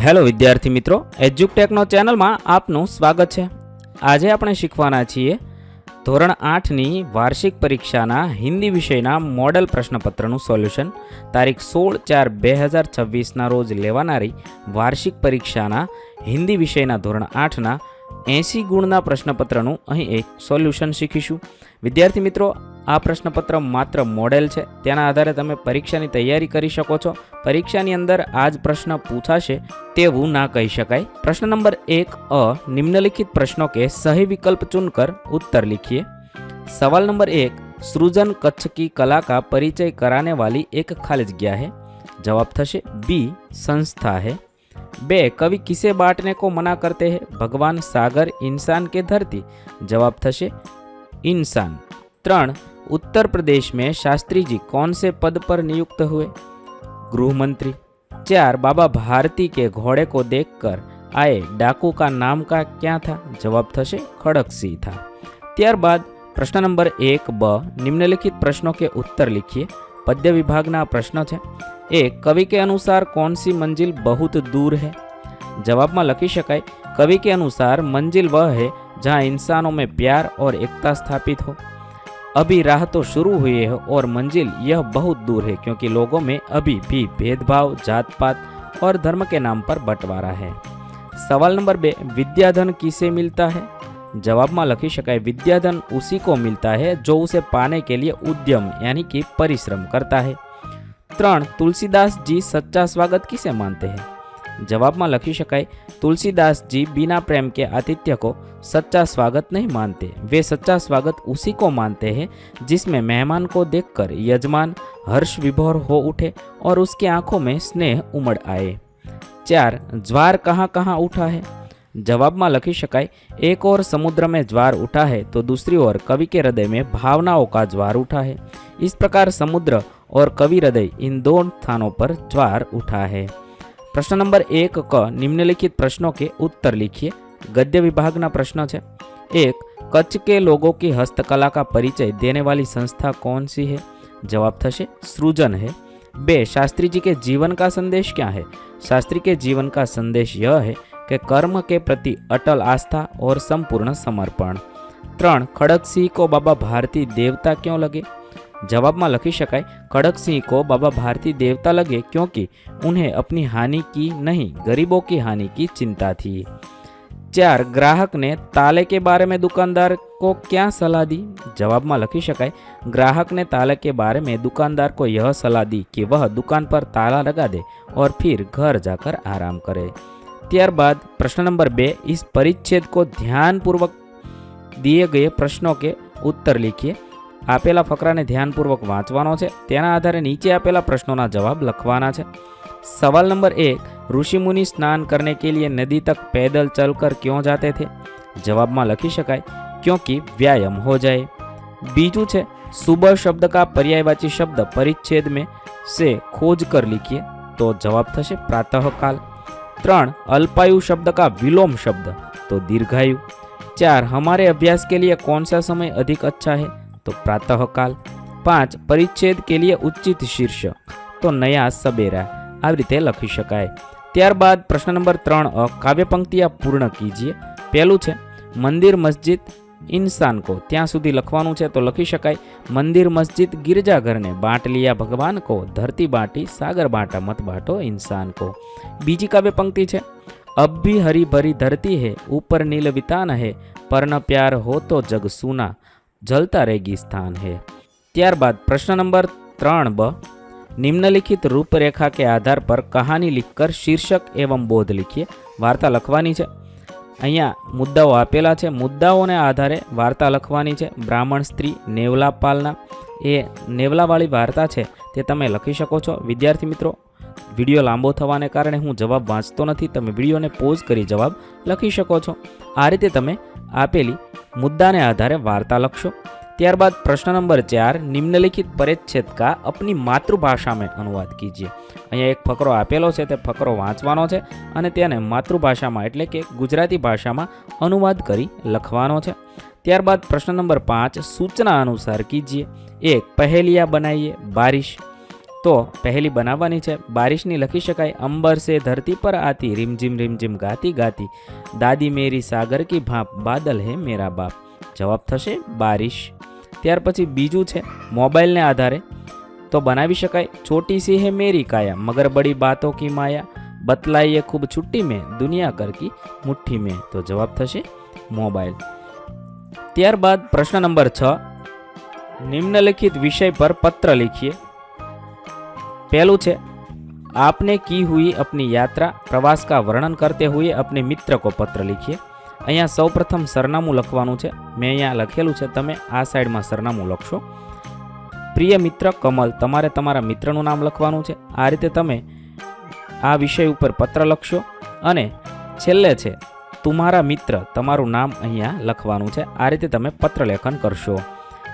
Hello વિદ્યાર્થી મિત્રો, એજ્યુકટેકનો ચેનલમાં આપનું સ્વાગત છે। આજે આપણે શીખવાના છીએ ધોરણ 8ની વાર્ષિક પરીક્ષાના હિન્દી વિષયના મોડલ પ્રશ્નપત્રનું સોલ્યુશન। તારીખ 16/4/2026ના રોજ લેવાનારી વાર્ષિક પરીક્ષાના હિન્દી વિષયના ધોરણ 8ના 80 ગુણના પ્રશ્નપત્રનું અહીં એક સોલ્યુશન શીખીશું। વિદ્યાર્થી મિત્રો, આ પ્રશ્નપત્ર માત્ર મોડેલ છે, તેના આધારે તમે પરીક્ષાની તૈયારી કરી શકો છો। પરીક્ષાની અંદર આ જ પ્રશ્ન પૂછાશે તેવું ના કહી શકાય। प्रश्न नंबर 1 निम्नलिखित प्रश्नों के सही विकल्प चुनकर उत्तर लिखिए। सवाल नंबर 1, सृजन कच्छ की कला का परिचय कराने वाली एक खाली जगह है। जवाब थशे बी, संस्था है। 2, कवि किसे बांटने को मना करते हैं? भगवान, सागर, इंसान के धरती? जवाब थशे इंसान। 3, उत्तर प्रदेश में शास्त्री जी कौन से पद पर नियुक्त हुए? गृह मंत्री। 4, बाबा भारती के घोड़े को देखकर आए डाकू का नाम का क्या था? जवाब थशे खड़क सिंह था। त्यारबाद प्रश्न नंबर 1 निम्नलिखित प्रश्नों के उत्तर लिखिए। पद्य विभागना प्रश्न है। 1, कवि के अनुसार कौन सी मंजिल बहुत दूर है? जवाब में लखी शकाय कवि के अनुसार मंजिल वह है जहाँ इंसानों में प्यार और एकता स्थापित हो। अभी राह तो शुरू हुई है और मंजिल यह बहुत दूर है क्योंकि लोगों में अभी भी भेदभाव, जात पात और धर्म के नाम पर बंटवारा है। सवाल नंबर 2, विद्याधन किसे मिलता है? जवाब में लखी शकाय विद्याधन उसी को मिलता है जो उसे पाने के लिए उद्यम यानी कि परिश्रम करता है। 3, तुलसीदास जी सच्चा स्वागत किसे मानते हैं? जवाब में लखी शकाय तुलसीदास जी बिना प्रेम के आतिथ्य को सच्चा स्वागत नहीं मानते। वे सच्चा स्वागत उसी को मानते हैं जिसमें मेहमान को देखकर यजमान हर्ष विभोर हो उठे और उसकी आंखों में स्नेह उमड़ आए। 4, ज्वार कहाँ कहाँ उठा है? जवाब में लखी शकाय एक और समुद्र में ज्वार उठा है तो दूसरी ओर कवि के हृदय में भावनाओं का ज्वार उठा है। इस प्रकार समुद्र और कवि हृदय इन दो स्थानों पर ज्वार उठा है। प्रश्न नंबर 1 क निम्नलिखित प्रश्नों के उत्तर लिखिए। गद्य विभागना प्रश्न है। 1, कच्छ के लोगों की हस्तकला का परिचय देने वाली संस्था कौन सी है? जवाब थशे सृजन है। 2, शास्त्री जी के जीवन का संदेश क्या है? शास्त्री के जीवन का संदेश यह है कि कर्म के प्रति अटल आस्था और संपूर्ण समर्पण। 3, खड़क सिंह को बाबा भारती देवता क्यों लगे? जवाब में लखी शकाय खड़क सिंह को बाबा भारती देवता लगे क्योंकि उन्हें अपनी हानि की नहीं गरीबों की हानि की चिंता थी। 4, ग्राहक ने ताले के बारे में दुकानदार को क्या सलाह दी? जवाब में लखी शकाय ग्राहक ने ताले के बारे में दुकानदार को यह सलाह दी कि वह दुकान पर ताला लगा दे और फिर घर जाकर आराम करे। त्यारबाद प्रश्न नंबर 2, इस परिच्छेद को ध्यानपूर्वक दिए गए प्रश्नों के उत्तर लिखिए। आपेला फकराने ध्यानपूर्वक वाँचवानो छे, तेना आधारे नीचे आपेला प्रश्नोना जवाब लखवाना छे। सवाल नंबर 1, ऋषि मुनि स्नान करने के लिए नदी तक पैदल चलकर क्यों जाते थे? जवाब में लखी शकाय क्योंकि व्यायाम हो जाए। बीजू छे सुबह शब्द का पर्यायवाची शब्द परिच्छेद में से खोज कर लिखिए, तो जवाब थशे प्रातःकाल। 3, अल्पायु शब्द का विलोम शब्द तो दीर्घायु। 4, हमारे अभ्यास के लिए कौन सा समय अधिक अच्छा है? तो प्रातःकाल। 5, परिच्छेद के लिए उचित शीर्षक तो नया सबेरा। आ रीते लखी शकाय। त्यारबाद प्रश्न नंबर 3 काव्य पंक्तियां पूर्ण कीजिए। पहलू है मंदिर मस्जिद इंसान को, त्यां सुधी लखवानुं छे तो लखी शकाय मंदिर मस्जिद गिरजाघर ने बांट लिया भगवान को, धरती बांटी सागर बांटा मत बांटो इंसान को। बीजी काव्य पंक्ति है अब भी हरी भरी धरती है ऊपर नील वितान है पर न प्यार हो तो जग सूना जलता रेगिस्तान है। त्यारबाद प्रश्न नंबर 3 निम्नलिखित रूपरेखा के आधार पर कहानी लिखकर शीर्षक एवं बोध लिखिए। वार्ता लखवानी है। अहींया मुद्दाओ आपेला है, मुद्दाओने आधारे वार्ता लखवानी है। ब्राह्मण स्त्री नेवला पालना ए नेवलावाળી वार्ता है ते तमे लखी शको छो। विद्यार्थी मित्रों, विडियो लांबो थवाने कारणे हूँ जवाब वाँचतो नथी, तमे विडियोने पॉज करी जवाब लखी शको छो। आ रीते तमे आपेली मुद्दा ने आधारे वार्ता लखशो। त्यारबाद प्रश्न नंबर 4, निम्नलिखित परिच्छेद का अपनी मातृभाषा में अनुवाद कीजिए। अहींया एक फकरो आपेलो छे, ते फकरो वाँचवानो छे अने तेने मातृभाषामां एटले के गुजराती भाषामां अनुवाद करी लखवानो छे। त्यारबाद प्रश्न नंबर 5, सूचना अनुसार कीजिए। 1, पहेलियां बनाइए बारिश। તો પહેલી બનાવવાની છે. બારિશની લખી શકાય અંબર સે ધરતી પર આતી રીમઝીમ ગાતી ગાતી દાદી મેરી સાગર કી ભાપ બાદલ હે મેરા બાપ. જવાબ થશે બારિશ. ત્યાર પછી બીજું છે મોબાઈલને આધારે, તો બનાવી શકાય છોટી સી હે મેરી કાયા મગર બડી બાતો કી માયા બતલાઈએ ખૂબ છુટ્ટી મેં દુનિયા કર કી મુઠ્ઠી મેં. તો જવાબ થશે મોબાઈલ. ત્યારબાદ પ્રશ્ન નંબર 6, निम्नलिखित विषय पर पत्र लिखिए. पहलू है आपने की हुई अपनी यात्रा प्रवास का वर्णन करते हुए अपने मित्र को पत्र लिखिए. अहींया सौ प्रथम सरनामું લખવાનું છે. મેં અહીંયા લખેલું છે, તમે આ સાઈડમાં સરનામું લખશો. પ્રિય મિત્ર કમલ, તમારે તમારા મિત્રનું નામ લખવાનું છે. આ રીતે તમે આ વિષય ઉપર પત્ર લખશો અને છેલ્લે છે તમારા મિત્ર, તમારું નામ અહીંયા લખવાનું છે. આ રીતે તમે પત્ર લેખન કરશો.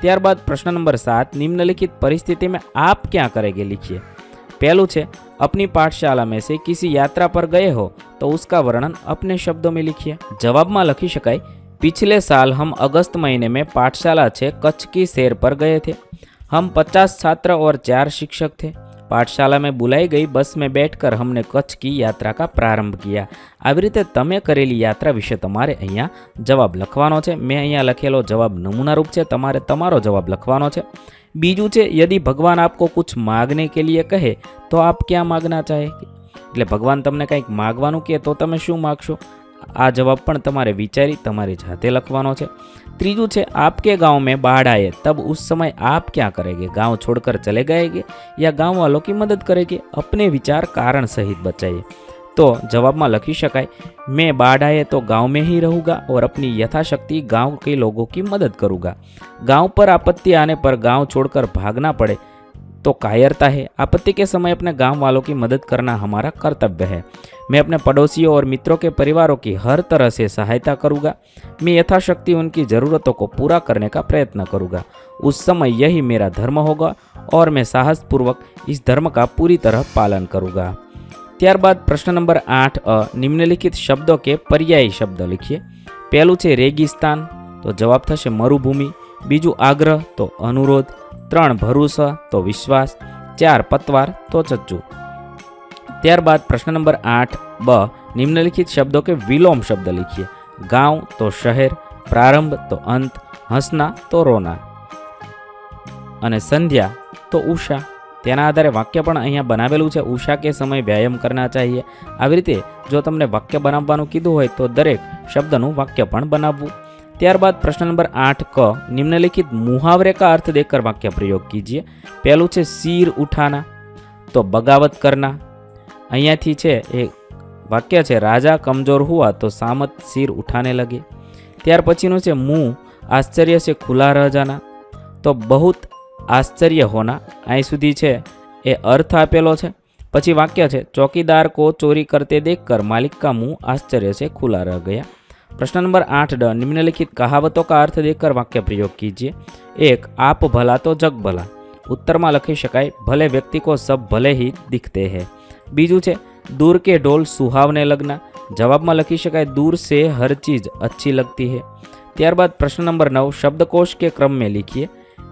ત્યારબાદ प्रश्न नंबर 7, निम्नलिखित परिस्थिति में आप क्या करेंगे लिखिए. पहलू है अपनी पाठशाला में से किसी यात्रा पर गए हो तो उसका वर्णन अपने शब्दों में लिखिए. जवाब में लखी शकाय पिछले साल हम अगस्त महीने में पाठशाला से कच्छ की सैर पर गए थे. हम 50 छात्र और 4 शिक्षक थे. पाठशाला में बुलाई गई बस में बैठकर हमने कच्छ की यात्रा का प्रारंभ किया. આવી રીતે તમે કરેલી યાત્રા વિશે તમારે અહીંયા જવાબ લખવાનો છે. મેં અહીંયા લખેલો જવાબ નમૂના રૂપ છે, તમારે તમારો જવાબ લખવાનો છે. બીજું છે यदि भगवान आपको कुछ मांगने के लिए कहे तो आप क्या मांगना चाहेंगे. એટલે ભગવાન તમને કંઈક માગવાનું કહે તો તમે શું માગશો. આ જવાબ પણ તમારે વિચારી તમારી જાતે લખવાનો છે. ત્રીજું છે आपके गांव में बाढ़ आए तब उस समय आप क्या करेंगे. गांव छोड़कर चले गएगे या गांव वालों की मदद करेंगे. अपने विचार कारण सहित बचाइए. तो जवाब में लखी शकाय मैं बाढ़ आए तो गांव में ही रहूँगा और अपनी यथाशक्ति गांव के लोगों की मदद करूँगा. गांव पर आपत्ति आने पर गांव छोड़कर भागना पड़े तो कायरता है. आपत्ति के समय अपने गांव वालों की मदद करना हमारा कर्तव्य है. मैं अपने पड़ोसियों और मित्रों के परिवारों की हर तरह से सहायता करूँगा. मैं यथाशक्ति उनकी ज़रूरतों को पूरा करने का प्रयत्न करूँगा. उस समय यही मेरा धर्म होगा और मैं साहसपूर्वक इस धर्म का पूरी तरह पालन करूँगा. ત્યારબાદ પ્રશ્ન નંબર 8, નિમ્નલિખિત શબ્દો કે પર્યાયી શબ્દ लिखिए. પહેલું છે રેગિસ્તાન, તો જવાબ થશે મરુભૂમિ. બીજું આગ્રહ, તો અનુરોધ. 3 ભરોસા, તો વિશ્વાસ. 4 પતવાર, તો ચચ્ચુ. ત્યારબાદ પ્રશ્ન નંબર 8 બ, નિમ્નલિખિત શબ્દો કે વિલોમ શબ્દ लिखिए. गांव, तो शहर. प्रारंभ, तो अंत. हंसना, तो रोना. અને સંધ્યા, તો ઉષા. તેના આધારે વાક્ય પણ અહીંયા બનાવેલું છે. ઉષા કે સમય વ્યાયામ કરના ચાહીએ. આવી રીતે જો તમને વાક્ય બનાવવાનું કીધું હોય તો દરેક શબ્દનું વાક્ય પણ બનાવવું. ત્યારબાદ પ્રશ્ન નંબર 8 ક, निम्नलिखित मुहावरे का अर्थ देकर वाक्य प्रयोग कीजिए. પહેલું છે सिर उठाना, तो बगावत करना. અહીંયાથી છે એ વાક્ય છે राजा कमजोर हुआ तो सामत सिर उठाने लगे. ત્યાર પછીનું છે मुंह आश्चर्य से खुला रह जाना, तो बहुत आश्चर्य होना. અહીં સુધી છે એ અર્થ આપેલો છે. પછી વાક્ય છે चौकीदार को चोरी करते देखकर मालिक का मुंह आश्चर्य से खुला रह गया. प्रश्न नंबर 8 ड, निम्नलिखित कहावतों का अर्थ देकर वाक्य प्रयोग कीजिए. 1 आप भला तो जग भला. उत्तर में लखी शकाय भले व्यक्ति को सब भले ही दिखते हैं. बीजू है दूर के ढोल सुहावने लगना. जवाब में लखी शकाय दूर से हर चीज अच्छी लगती है. ત્યારબાદ પ્રશ્ન નંબર 9 શબ્દકોશ કે ક્રમ में लिखिए.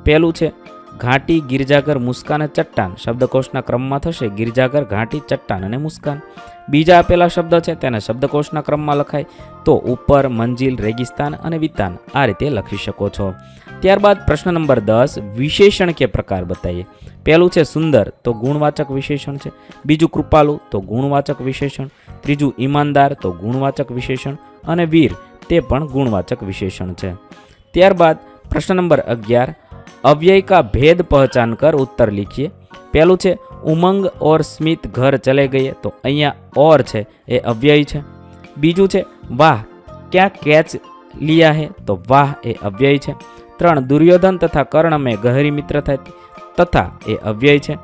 પહેલું છે ઘાટી, ગિરજાગર, મુસ્કાન, ચટ્ટાન. શબ્દકોશના ક્રમમાં થશે ગિરજાગર, ઘાટી, ચટ્ટાન અને મુસ્કાન. બીજા આપેલા શબ્દ છે તેને શબ્દકોશના ક્રમમાં લખાય તો ઉપર, મંજિલ, રેગિસ્તાન અને વિતાન. આ રીતે લખી શકો છો. ત્યારબાદ પ્રશ્ન નંબર 10 વિશેષણ કે પ્રકાર બતાઈએ. પહેલું છે સુંદર, તો ગુણવાચક વિશેષણ છે. બીજું કૃપાલુ, તો ગુણવાચક વિશેષણ. ત્રીજું ઈમાનદાર, તો ગુણવાચક વિશેષણ. અને વીર, તે પણ ગુણવાચક વિશેષણ છે. ત્યારબાદ પ્રશ્ન નંબર 11 अव्यय का भेद पहचान कर उत्तर लिखिए. पहलू है उमंग और स्मित घर चले गए, तो अहिया और है ए अव्यय है. बीजू है वाह क्या कैच लिया है, तो वाह ए अव्यय है. 3 दुर्योधन तथा कर्ण में गहरी मित्रता तथा ए अव्यय है.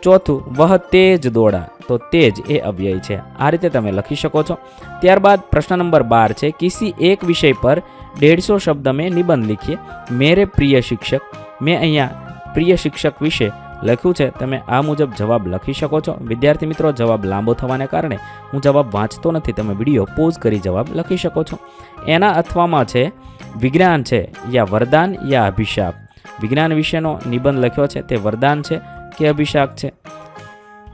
चौथું वह तेज दौड़ा, तो तेज ए अव्यय है. आ रीते तमे लखी शको छो. त्यारबाद प्रश्न नंबर 12 है किसी एक विषय पर 150 शब्द में निबंध लिखिए. मेरे प्रिय शिक्षक. मैं अहिया प्रिय शिक्षक विषे लख्યું છે. તમે આ મુજબ જવાબ લખી શકો છો. વિદ્યાર્થી મિત્રો, જવાબ લાંબો થવાને કારણે હું જવાબ વાંચતો નથી. તમે વિડીયો પોઝ કરી જવાબ લખી શકો છો. એના અથવામાં છે વિજ્ઞાન છે યા વરદાન યા અભિશાપ. વિજ્ઞાન વિશેનો નિબંધ લખ્યો છે તે વરદાન છે કે અભિશાપ છે.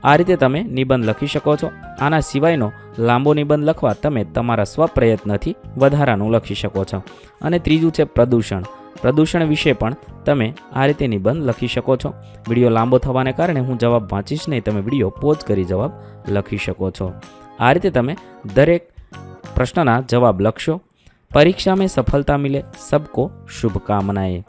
આ રીતે તમે નિબંધ લખી શકો છો. આના સિવાયનો લાંબો નિબંધ લખવા તમે તમારા સ્વપ્રયત્નથી વધારાનું લખી શકો છો. અને ત્રીજું છે પ્રદૂષણ. પ્રદૂષણ વિશે પણ તમે આ રીતે નિબંધ લખી શકો છો. વિડીયો લાંબો થવાને કારણે હું જવાબ વાંચીશ નહીં, તમે વિડીયો પોઝ કરી જવાબ લખી શકો છો. આ રીતે તમે દરેક પ્રશ્નના જવાબ લખશો. પરીક્ષા મેં સફળતા મિલે, સબકો શુભકામનાએ.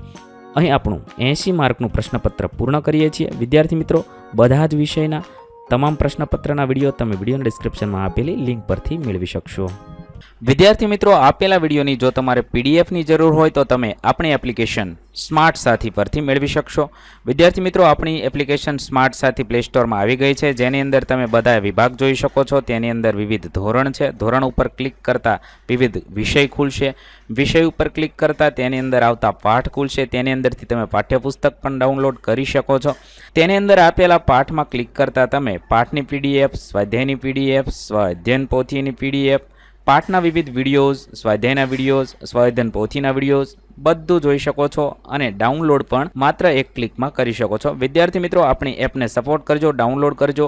અહીં આપણું 80 માર્કનું પ્રશ્નપત્ર પૂર્ણ કરીએ છીએ. વિદ્યાર્થી મિત્રો, બધા જ વિષયના તમામ પ્રશ્નપત્રના વિડીયો તમે વિડીયોના ડિસ્ક્રિપ્શનમાં આપેલી લિંક પરથી મેળવી શકશો. વિદ્યાર્થી મિત્રો, આપેલા વિડીયોની જો તમારે પીડીએફની જરૂર હોય તો તમે આપણી એપ્લિકેશન સ્માર્ટ સાથી પરથી મેળવી શકશો. વિદ્યાર્થી મિત્રો, આપણી એપ્લિકેશન સ્માર્ટ સાથી પ્લે સ્ટોરમાં આવી ગઈ છે, જેની અંદર તમે બધા વિભાગ જોઈ શકો છો. તેની અંદર વિવિધ ધોરણ છે. ધોરણ ઉપર ક્લિક કરતાં વિવિધ વિષય ખુલશે. વિષય ઉપર ક્લિક કરતાં તેની અંદર આવતા પાઠ ખુલશે. તેની અંદરથી તમે પાઠ્યપુસ્તક પણ ડાઉનલોડ કરી શકો છો. તેની અંદર આપેલા પાઠમાં ક્લિક કરતાં તમે પાઠની પીડીએફ, સ્વાધ્યાયની પીડીએફ, સ્વાધ્યાયન પોથીની પીડીએફ, પાઠના વિવિધ વિડીયોઝ, સ્વાધ્યાયના વિડીયોઝ, સ્વાધ્યાયન પોથીના વિડીયોઝ બધું જોઈ શકો છો. અને ડાઉનલોડ પણ માત્ર એક ક્લિકમાં કરી શકો છો. વિદ્યાર્થી મિત્રો, આપણી એપને સપોર્ટ કરજો, ડાઉનલોડ કરજો.